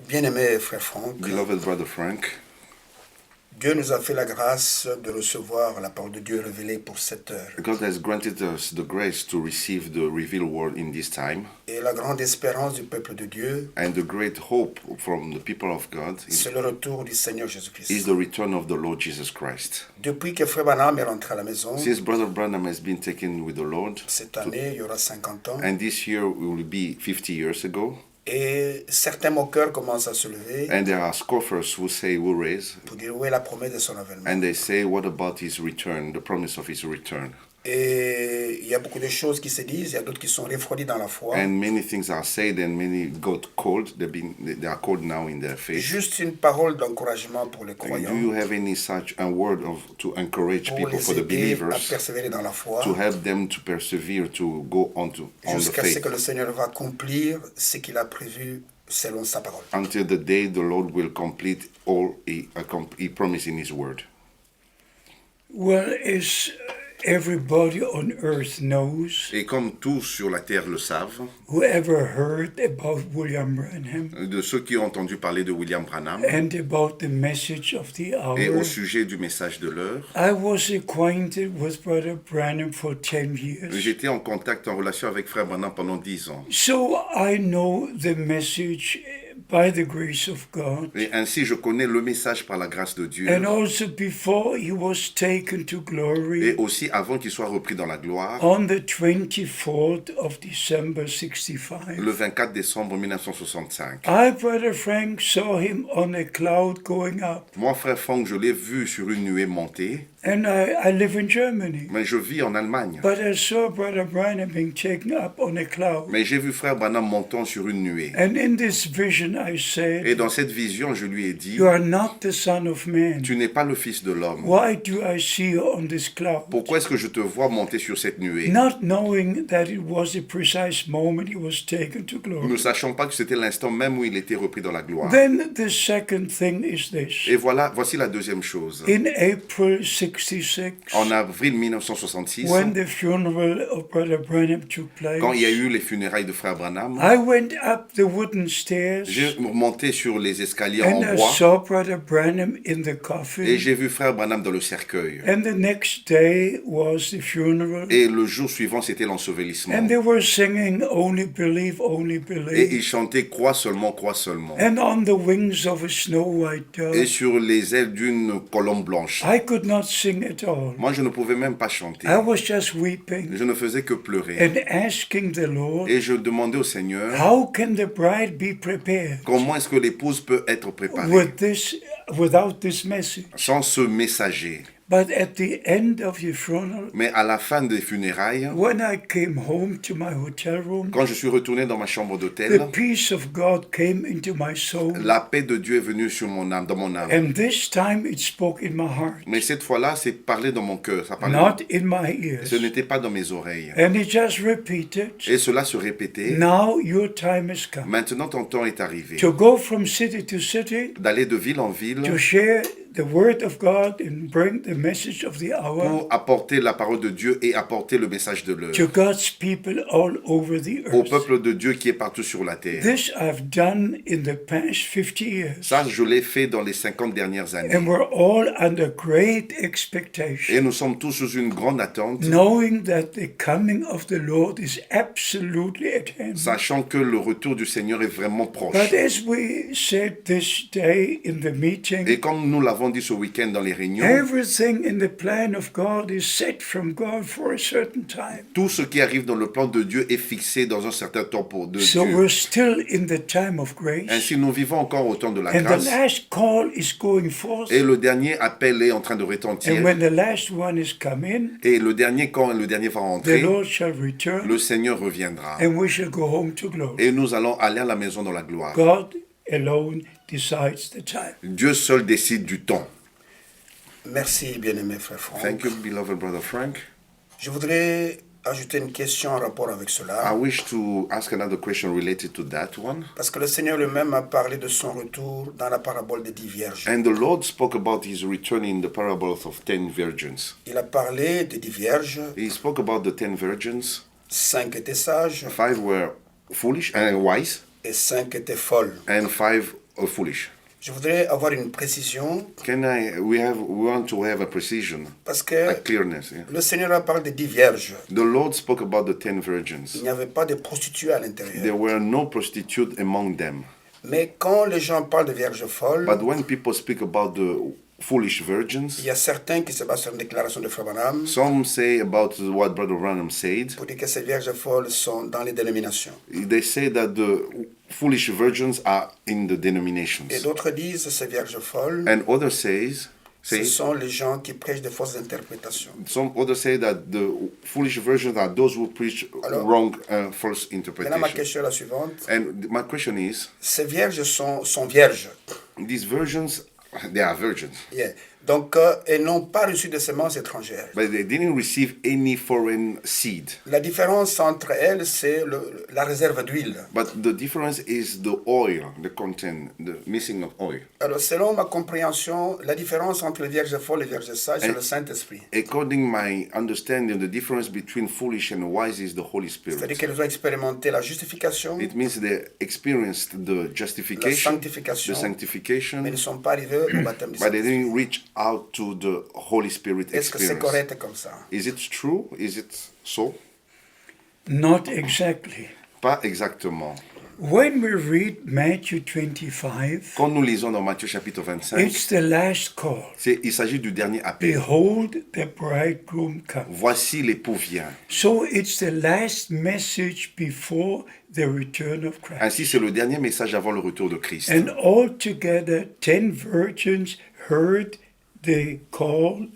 Bien-aimé frère Franck, Beloved brother Frank, Dieu nous a fait la grâce de recevoir la parole de Dieu révélée pour cette heure. God has granted us the grace to receive the revealed word in this time, Et la grande espérance du peuple de Dieu, and the great hope from the people of God c'est le retour du Seigneur is Jésus-Christ. the return of the Lord Jesus Christ. Depuis que frère Branham est rentré à la maison, Since Brother Branham has been taken with the Lord, cette année, il y aura 50 ans, and this year will be 50 years ago, et certains moqueurs commencent à se lever and there are scoffers who say, who raise, pour dire où est la promesse de son avènement. and they say, what about his return, the promise of his return? Et il y a beaucoup de choses qui se disent, il y a d'autres qui sont refroidis dans la foi. And many things are said, and many got cold. They are cold now in their faith. Juste une parole d'encouragement pour les Do croyants, you have any such a word to encourage pour people, for les the aider à believers, persévérer dans la foi, to help them to persevere, to go on the jusqu'à ce faith, que le Seigneur va accomplir ce qu'il a prévu selon sa parole. until the day the Lord will complete all he promised in His word? Well, as everybody on earth knows, Et comme tous sur la terre le savent, whoever heard about William Branham de ceux qui ont entendu parler de William Branham and about the message of the et au hour, sujet du message de l'heure, I was acquainted with Brother Branham for 10 years. j'étais en contact, en relation avec Frère Branham pendant 10 ans. So I know the message by the grace of God. Et ainsi, je connais le message par la grâce de Dieu. And also before he was taken to Et glory aussi avant qu'il soit repris dans la gloire, on the 24th of December 65. le 24 décembre 1965. I, Brother Frank, saw him on a cloud going up. Moi, frère Franck, je l'ai vu sur une nuée monter, And I live in Germany. mais je vis en Allemagne. But I saw Brother Branham being taken up on a cloud. Mais j'ai vu frère Branham montant sur une nuée. And in this vision I said, Et dans cette vision, je lui ai dit, you are not the Son of Man. tu n'es pas le Fils de l'homme. Why do I see you on this cloud? Pourquoi est-ce que je te vois monter sur cette nuée? Not knowing that it was the precise moment he was taken to Ne glory. sachant pas que c'était l'instant même où il était repris dans la gloire. Then the second thing is this. Et voici la deuxième chose. In April 66, En avril 1966, when the funeral of Brother Branham took place, quand il y a eu les funérailles de frère Branham, I went up the wooden stairs j'ai monté sur les escaliers en and I bois saw Brother Branham in the et coffin. j'ai vu frère Branham dans le cercueil. And the next day was the funeral. Et le jour suivant, c'était l'ensevelissement. And they were singing Only Believe, Only Et Believe. il chantait crois seulement, crois seulement. And on the wings of a snow white Et dove, sur les ailes d'une colombe blanche. I could not sing at all. Moi, je ne pouvais même pas chanter. I was just weeping Je ne faisais que pleurer. and asking the Lord, Et je demandais au Seigneur, how can the bride be prepared comment est-ce que l'épouse peut être préparée without this message? sans ce messager? But at the end of the funeral, Mais à la fin des funérailles, when I came home to my hotel room, quand je suis retourné dans ma chambre the d'hôtel, peace of God came into my soul. la paix de Dieu est venue sur mon âme, dans mon âme. And this time it spoke in my heart, Mais cette fois-là, c'est parlé dans mon cœur. Ça parlait. not in my ears. Ce n'était pas dans mes oreilles. And it just repeated, Et cela se répétait. now your time has come. Maintenant, ton temps est arrivé. To go from city to city, D'aller de ville en ville to share the word of God and bring the message of the hour pour apporter la parole de Dieu et apporter le message de l'heure to God's people all over the au earth. peuple de Dieu qui est partout sur la terre. This I've done in the past 50 years. Ça, je l'ai fait dans les 50 dernières années. And we're all under great expectation, Et nous sommes tous sous une grande attente, knowing that the coming of the Lord is absolutely at hand. sachant que le retour du Seigneur est vraiment proche. But as we said this day in the meeting, Et comme nous l'avons dit ce week-end dans les réunions, everything in the plan of God is set from God for a certain time. tout ce qui arrive dans le plan de Dieu est fixé dans un certain temps de So Dieu. we're still in the time of grace. Ainsi, nous vivons encore au temps de la And the grâce. last call is going forth. Et le dernier appel est en train de retentir. And when the last one is come in, Et le dernier, quand le dernier va the rentrer, Lord shall return le Seigneur reviendra. and we shall go home to glory. Et nous allons aller à la maison dans la gloire. God alone decides the time. Dieu seul décide du temps. Merci, bien-aimé frère Franck. Thank you, beloved brother Frank. Je voudrais ajouter une question en rapport avec I cela, wish to ask another question related to that one. parce que le Seigneur lui-même a parlé de son retour dans la parabole des 10 vierges. And the Lord spoke about his return in the parable of 10 virgins. Il a parlé des 10 vierges, He spoke about the 10 virgins. 5 étaient sages 5 were foolish and wise, et 5 étaient folles. and 5 foolish. Je voudrais avoir une précision We want to have a precision, parce a que clearness. Yeah? le Seigneur a parlé de 10 vierges. The Lord spoke about the 10 Il virgins. n'y avait pas de prostituées à There l'intérieur. were no prostitutes among them. Mais quand les gens parlent de vierges folles, But when people speak about the foolish virgins, il y a certains qui se basent sur une déclaration de Frère Branham some say about what Brother Branham said. pour dire que ces vierges folles sont dans les dénominations. They say that the foolish virgins are in the Et denominations. d'autres disent ces vierges folles, And others say ce sont les gens qui prêchent de fausses interprétations. some others say that the foolish virgins are those who preach Alors, wrong, false Maintenant, ma interpretation. question est la suivante. And my question is, Ces vierges sont vierges. these virgins, they are virgins, Yeah. Donc, elles n'ont pas reçu de semences étrangères. but they didn't receive any foreign seed. La différence entre elles, c'est la réserve d'huile. But the difference is the oil, the content, the missing of oil. Alors, selon ma compréhension, la différence entre les vierges folles et les vierges sages, c'est le Saint-Esprit. According my understanding, the difference between foolish and wise is the Holy C'est-à-dire Spirit. qu'elles ont expérimenté la justification, It means they experienced the la justification, sanctification, the sanctification, mais ne sont pas arrivés au baptême du but they Saint-Esprit. didn't reach out to the Holy Spirit Est-ce que c'est experience. correct comme ça? Is it true? Is it so? Not exactly. Pas exactement. When we read Matthew 25, Quand nous lisons dans Matthieu chapitre 25, it's the last call. il s'agit du dernier appel. Behold, the bridegroom comes. Voici l'époux vient. So it's the last message before the return of Christ. Ainsi, c'est le dernier message avant le retour de Christ. And altogether, 10 virgins heard the call,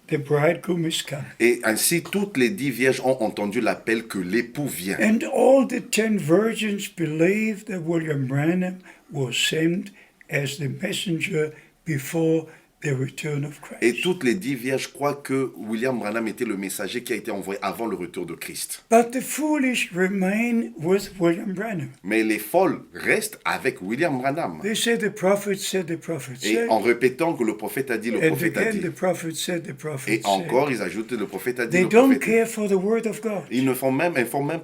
the bridegroom is come. Et ainsi, toutes les 10 vierges ont entendu l'appel que l'époux vient. And all the 10 virgins believed that William Branham was sent as the messenger before the return of Et Christ. toutes les 10 vierges croient que William Branham était le messager qui a été envoyé avant le retour de Christ. But the foolish remain with William Branham. Mais les folles restent avec William Branham. They say the prophet said, the prophet Et said. en répétant que le prophète a dit, le And prophète a again, dit. the prophet said, the prophet Et said. encore, ils ajoutent, le prophète a dit, They le don't prophète a dit. care for the word of God. Ils ne font même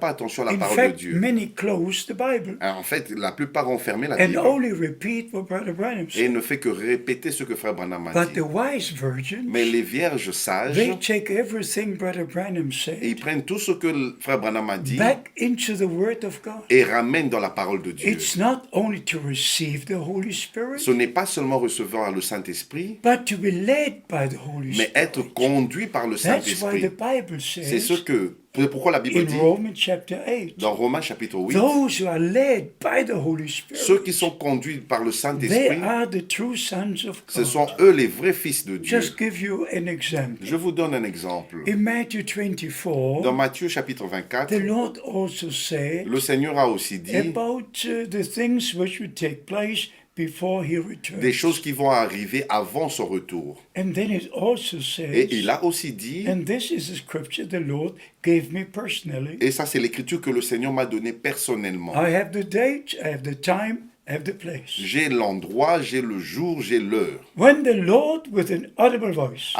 pas attention à la In parole de fact, Dieu. many close the Bible En fait, la plupart ont fermé la and Bible only repeat what Brother Branham et said. ne fait que répéter ce que frère Branham a But dit. the wise virgins, Mais les vierges sages, they take everything Brother Branham ils said prennent tout ce que le frère Branham a dit back into the word of God. et ramènent dans la parole de Dieu. It's not only to receive the Holy Spirit, Ce n'est pas seulement recevoir le Saint-Esprit, but to be led by the Holy mais être Spirit. conduit par le That's why Saint-Esprit. the Bible C'est ce says pourquoi la Bible in dit Romans chapter 8, dans Romains chapitre 8, those who are led by the Holy ceux qui Spirit, sont conduits par le they Saint-Esprit, are the true sons of ce God. sont eux les vrais fils de Dieu. Just give you an example. Je vous donne un exemple. In Matthew Dans 24, Matthieu chapitre 24, the Lord also said le Seigneur a aussi dit about the things which would take place before he des returns. choses qui vont arriver avant son retour. And then it also Et il says, a aussi dit, and this is a scripture the Lord gave me personally. et ça c'est l'écriture que le Seigneur m'a donnée personnellement. I have the date, I have the time, I have the place. J'ai l'endroit, j'ai le jour, j'ai l'heure. When the Lord, with an audible voice,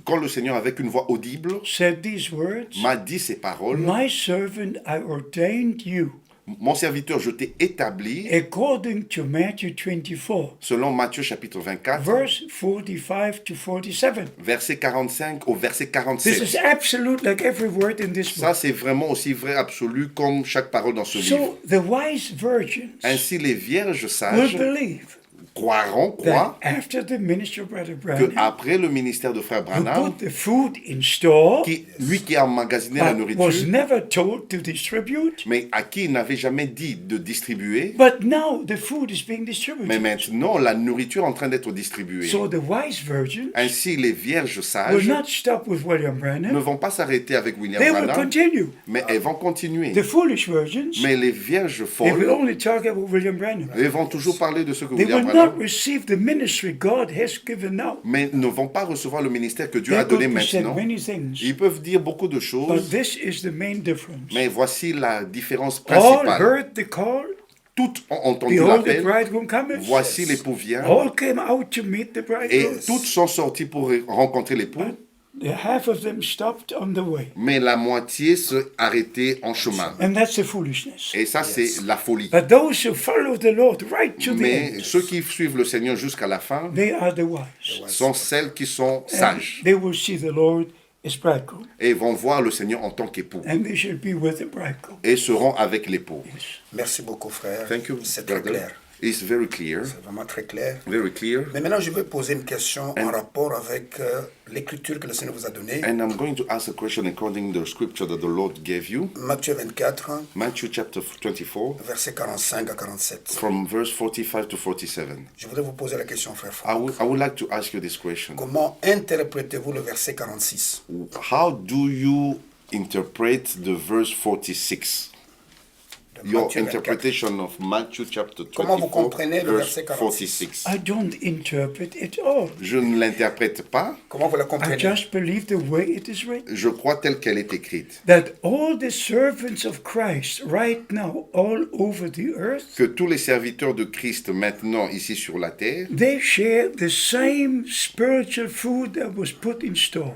Quand le Seigneur avec une voix audible said these words, m'a dit ces paroles, my servant, I ordained you, mon serviteur, je t'ai établi, according to Matthew 24, selon Matthieu chapitre 24, verse 45 to 47. verset 45 au verset This 47. is absolute like every word in this Ça, book. c'est vraiment aussi vrai, absolu, comme chaque parole dans ce livre. So the wise virgins Ainsi, les vierges will sages believe croient that after the ministry of Brother que Branham, après le ministère de frère who Branham, put the food in store, lui qui a emmagasiné la but was nourriture, never told to distribute, mais à qui il n'avait jamais dit de distribuer, but now the food is being mais distributed. maintenant la nourriture est en train d'être distribuée. So the wise virgins Ainsi, les vierges will sages not stop with William ne Branham, vont pas s'arrêter avec William they will Branham, continue. mais elles vont continuer. The foolish virgins, Mais les vierges they will folles, only talk about William Branham. elles vont toujours parler de ce que They William will Branham, not receive the ministry God has given now. mais ne vont pas recevoir le ministère que Dieu They're a donné going to say maintenant. many things, Ils peuvent dire beaucoup de but choses, this is the main difference. mais voici la différence All principale. heard the call. Toutes ont entendu Behold, the l'appel. bridegroom cometh. Voici l'époux vient. All came out to meet the Et bridegroom. toutes sont sorties pour rencontrer l'époux. The half of them stopped on the way. mais la moitié se arrêtait en chemin. And that's the foolishness. Et ça, c'est la folie. But those who follow the Lord right to the Mais end, ceux qui suivent le Seigneur jusqu'à la fin they are the wise. sont celles qui sont And sages they will see the Lord as bridegroom. et vont voir le Seigneur en tant qu'époux And they shall be with the bridegroom. et seront avec l'époux. Merci beaucoup, frère. Thank you, C'est très brother. clair. It's very clear, C'est vraiment très clair. very clear. Mais maintenant, je vais poser une question en rapport avec l'écriture que le Seigneur vous a donnée. And I'm going to ask a question according to the scripture that the Lord gave you. Matthieu 24, Matthew chapter 24, versets 45 à 47. from verse 45 to 47. Je voudrais vous poser la question, frère I Franck. would like to ask you this question. Comment interprétez-vous le verset 46? How do you interpret the verse 46? de Your Matthieu 24? interpretation of Matthew chapter Comment vous 24, comprenez le verse verset 46? 46. I don't interpret it all. Je ne l'interprète pas, Comment vous la I comprenez? just believe the way it is written. je crois telle qu'elle est écrite. That all the servants of Christ right now all over the earth, Que tous les serviteurs de Christ maintenant ici sur la terre, they share the same spiritual food that was put in store.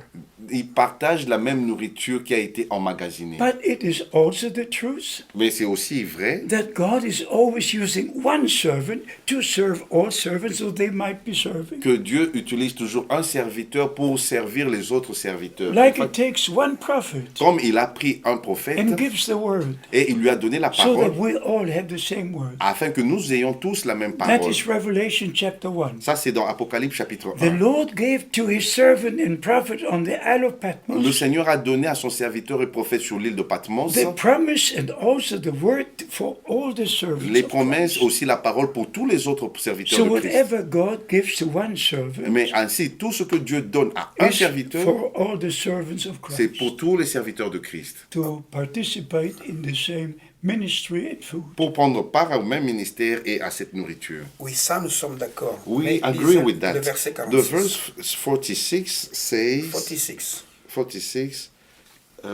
ils partagent la même nourriture qui a été emmagasinée. But it is also the truth Mais c'est aussi vrai that God is always using one servant to serve all servants so they might be serving. que Dieu utilise toujours un serviteur pour servir les autres serviteurs. Like En it fait, takes one prophet comme il a pris un prophète and gives the word et il lui a donné la so that parole we all have the same word. afin que nous ayons tous la même That parole. is Revelation chapter 1. Ça, c'est dans Apocalypse chapitre The 1. Lord gave to his servant and prophet on the Isle of Le Patmos Seigneur a donné à son serviteur et prophète sur l'île de Patmos the promise and also the word for all the servants. les of promesses, Christ. aussi la parole pour tous les autres serviteurs So de Christ. whatever God gives to one servant Mais ainsi, tout ce que Dieu donne à un is serviteur, for all the servants of c'est Christ pour tous les serviteurs de Christ. to participate in the same ministry and food. Pour prendre part au même ministère et à cette nourriture. Oui, ça, nous sommes d'accord. We Mais agree lisez with that. Le verset The 46. verse 46 says, 46. 46,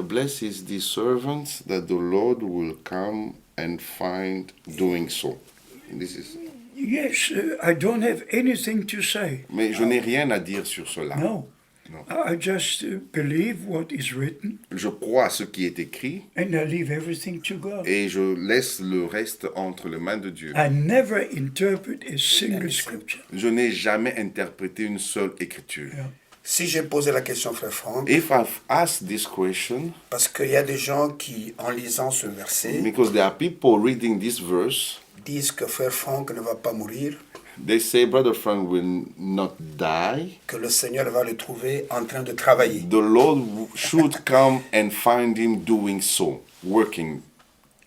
blessed is the servant that the Lord will come and find doing so. This is, Yes, I don't have anything to say. mais je n'ai rien à dire sur cela. No. No. I just believe what is written Je crois à ce qui est écrit and I leave everything to God. et je laisse le reste entre les mains de Dieu. I never interpret a single scripture. Je n'ai jamais interprété une seule écriture. Yeah. Si j'ai posé la question, frère Franck, If I've asked this question, parce qu'il y a des gens qui, en lisant ce verset, because there are people reading this verse, disent que frère Franck ne va pas mourir, they say Brother Frank will not die. que le Seigneur va le trouver en train de travailler. The Lord should come and find him doing so, working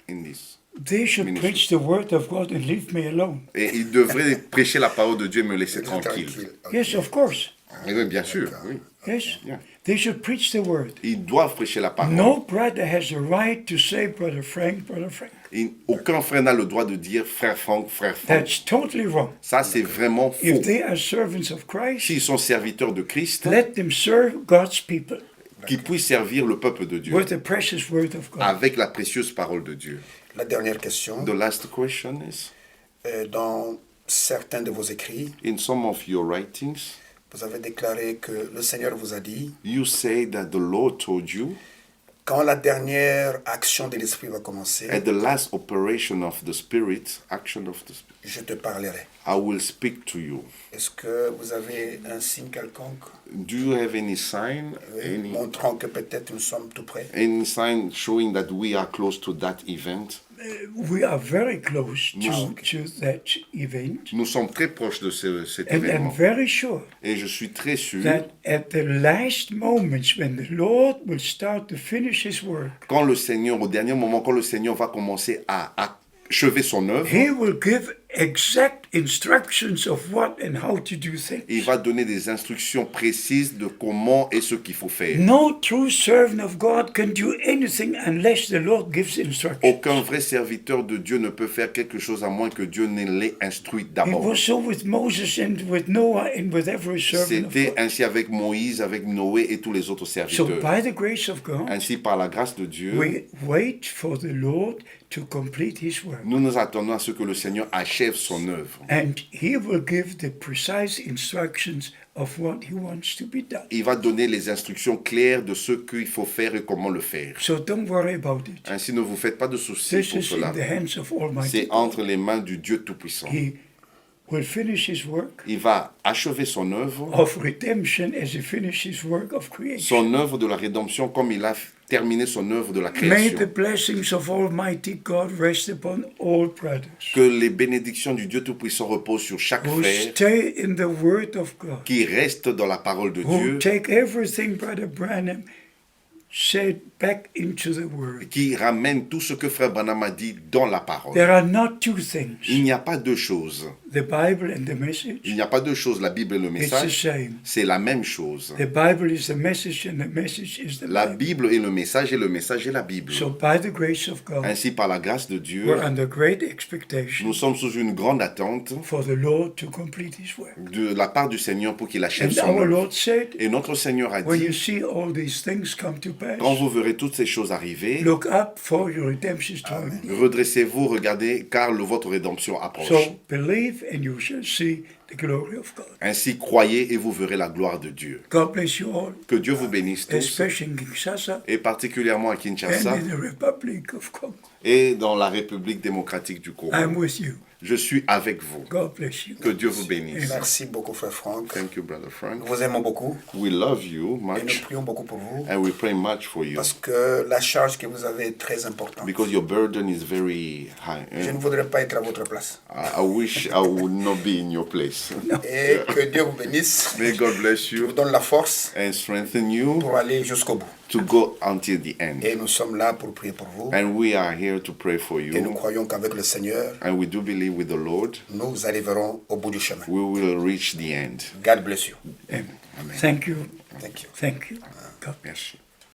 in this. They should Ministry. preach the word of God and leave me alone. Et il devrait prêcher la parole de Dieu et me laisser tranquille. Ok. Yes, of course. Oui, bien sûr, oui. Yes. Yeah. They should preach the word. Ils doivent prêcher la parole. No brother has the right to say, Brother Frank, Brother Frank. Aucun frère n'a le droit de dire frère Franck, frère Franck. That's totally wrong. Ça, c'est vraiment faux. If they are servants of Christ, S'ils sont serviteurs de Christ, let them serve God's people qu'ils puissent servir le peuple de Dieu with the precious word of God. avec la précieuse parole de Dieu. La dernière question. The last question is, Dans certains de vos écrits, in some of your writings, vous avez déclaré que le Seigneur vous a dit, you say that the Lord told you quand la dernière action de l'Esprit va commencer, at the last operation of the Spirit, action of the Spirit, je te parlerai. I will speak to you. Est-ce que vous avez un signe quelconque Do you have any sign, montrant que peut-être nous sommes tout près? any sign showing that we are close to that event? We are very close No. to that event. Nous sommes très proches de cet And I'm événement. very sure Et je suis très sûr, that at the last moments when the Lord will start to finish his work, quand le Seigneur, au dernier moment, quand le Seigneur va commencer à achever son œuvre, he will give exact instructions of what and how to do il things. va donner des instructions précises de comment et ce qu'il faut faire. No true servant of God can do anything unless the Lord gives instructions. Aucun vrai serviteur de Dieu ne peut faire quelque chose à moins que Dieu ne l'ait instruit It d'abord. was so with Moses and with Noah and with every servant of C'était God. ainsi avec Moïse, avec Noé et tous les autres So serviteurs. by the grace of God, Ainsi, par la grâce de Dieu, we wait for the Lord to complete his work. nous nous attendons à ce que le Seigneur achève achève son œuvre. And he will give the precise instructions of what he wants to be done. Il va donner les instructions claires de ce qu'il faut faire et comment le faire. So don't worry about it. Ainsi, ne vous faites pas de soucis This pour is cela. in the hands of Almighty C'est God. entre les mains du Dieu Tout-Puissant. He will finish his work Il va achever son œuvre, of redemption as he finished his work of creation. son œuvre de la rédemption comme il a terminé son œuvre de la May the création. blessings of Almighty God rest upon all brothers Que les bénédictions du Dieu Tout-Puissant reposent sur chaque who frère stay in the Word of God, qui reste dans la parole de who Dieu, take everything Brother Branham said back into the Word. qui ramène tout ce que frère Branham a dit dans la parole. There are not two Il things, n'y a pas deux choses. the Bible and the Il message. n'y a pas deux choses, la Bible et le It's the message. same. C'est la même chose. The Bible is the message and the message is the La Bible. Bible est le message et le message est la Bible. So by the grace of God, Ainsi, par la grâce de Dieu, we're under great expectation nous sommes sous une grande attente for the Lord to complete his work. de la part du Seigneur pour qu'il achève And son our œuvre. Lord said, Et notre Seigneur a when you dit, see all these things come to quand pass, vous verrez toutes ces choses arriver, look up for your redemption is drawing near. redressez-vous, regardez, car votre rédemption approche. So believe and you shall see the glory of God. Ainsi, croyez et vous verrez la gloire de Dieu. God bless you all, Que Dieu vous bénisse tous, especially in Kinshasa et particulièrement à and Kinshasa in the Republic of Congo. et dans la République démocratique du Congo. I'm with you. Je suis avec vous. God bless you. Que Dieu vous bénisse. Merci beaucoup, frère Franck. Thank you, Brother Frank. Nous vous aimons beaucoup We love you et nous much, prions beaucoup pour vous and we pray much for you, parce que la charge que vous avez est très importante. because your burden is very high. Je ne voudrais pas être à votre place. I wish I would not be in your place. Et que Dieu vous bénisse, May God bless vous you donne la force and strengthen you pour aller jusqu'au bout. to go until the end. Et nous sommes là pour prier pour vous. And we are here to pray for Et nous you. croyons qu'avec le Seigneur, And we do believe with the Lord, nous arriverons au bout du chemin. we will reach the end. God bless you. Amen. Thank you. Thank you. Thank you. God Merci.